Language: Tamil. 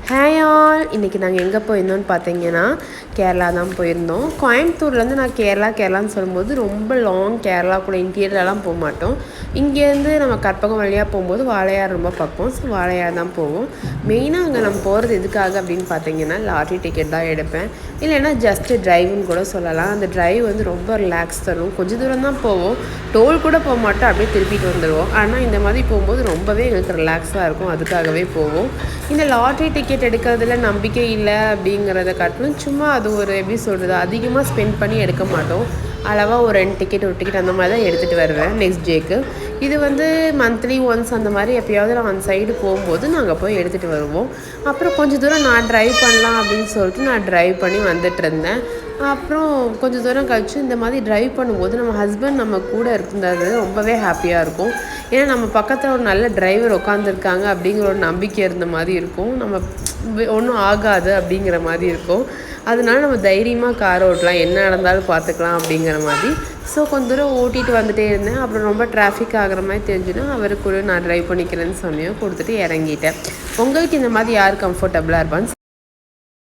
ஹாய் ஆல், இன்றைக்கி நாங்கள் எங்கே போயிருந்தோம்னு பார்த்தீங்கன்னா கேரளா தான் போயிருந்தோம். கோயம்புத்தூர்லேருந்து நான் கேரளான்னு சொல்லும்போது ரொம்ப லாங் கேரளாக்குள்ளே இன்டீரியர்லாம் போக மாட்டோம். இங்கேருந்து நம்ம கற்பகம் வழியாக போகும்போது வாளையார் ரொம்ப பக்கம். ஸோ வாளையார் தான் போவோம். மெயினாக அங்கே நம்ம போகிறது எதுக்காக அப்படின்னு பார்த்தீங்கன்னா லாட்ரி டிக்கெட் தான் எடுப்பேன். இல்லைன்னா ஜஸ்ட்டு ட்ரைவுன்னு கூட சொல்லலாம். அந்த ட்ரைவ் வந்து ரொம்ப ரிலாக்ஸ் தரும். கொஞ்சம் தூரம் தான் போவோம், டோல் கூட போக மாட்டோம், அப்படியே திருப்பிட்டு வந்துடுவோம். ஆனால் இந்த மாதிரி போகும்போது ரொம்பவே எங்களுக்கு ரிலாக்ஸாக இருக்கும். அதுக்காகவே போவோம். இந்த லாட்ரி டிக்கெட் எடுக்கிறதுல நம்பிக்கை இல்லை அப்படிங்கிறத காட்டிலும் சும்மா அது ஒரு எப்படி சொல்கிறது, அதிகமாக ஸ்பெண்ட் பண்ணி எடுக்க மாட்டோம். அளவாக ஒரு 2 டிக்கெட் 1 டிக்கெட் அந்த மாதிரி தான் எடுத்துகிட்டு வருவேன் நெக்ஸ்ட் டேக்கு. இது வந்து மந்த்லி ஒன்ஸ் அந்த மாதிரி எப்போயாவது நான் அந்த சைடு போகும்போது நாங்கள் போய் எடுத்துகிட்டு வருவோம். அப்புறம் கொஞ்சம் தூரம் நான் ட்ரைவ் பண்ணலாம் அப்படின்னு சொல்லிட்டு நான் ட்ரைவ் பண்ணி வந்துட்டு இருந்தேன். அப்புறம் கொஞ்சம் தூரம் கழிச்சு இந்த மாதிரி ட்ரைவ் பண்ணும்போது நம்ம ஹஸ்பண்ட் நம்ம கூட இருந்தது ரொம்பவே ஹாப்பியாக இருக்கும். ஏன்னா நம்ம பக்கத்தில் ஒரு நல்ல டிரைவர் உட்காந்துருக்காங்க அப்படிங்கிற ஒரு நம்பிக்கை இருந்த மாதிரி இருக்கும். நம்ம ஒன்றும் ஆகாது அப்படிங்கிற மாதிரி இருக்கும். அதனால நம்ம தைரியமாக கார் ஓட்டலாம், என்ன நடந்தாலும் பார்த்துக்கலாம் அப்படிங்கிற மாதிரி. ஸோ கொஞ்சம் தூரம் ஓட்டிகிட்டு வந்துகிட்டே இருந்தேன். அப்புறம் ரொம்ப டிராஃபிக் ஆகிற மாதிரி தெரிஞ்சுன்னா அவருக்கு கூட நான் ட்ரைவ் பண்ணிக்கிறேன்னு சொன்னியும் கொடுத்துட்டு இறங்கிட்டேன். உங்களுக்கு இந்த மாதிரி யார் கம்ஃபர்டபுளாக இருப்பான்னு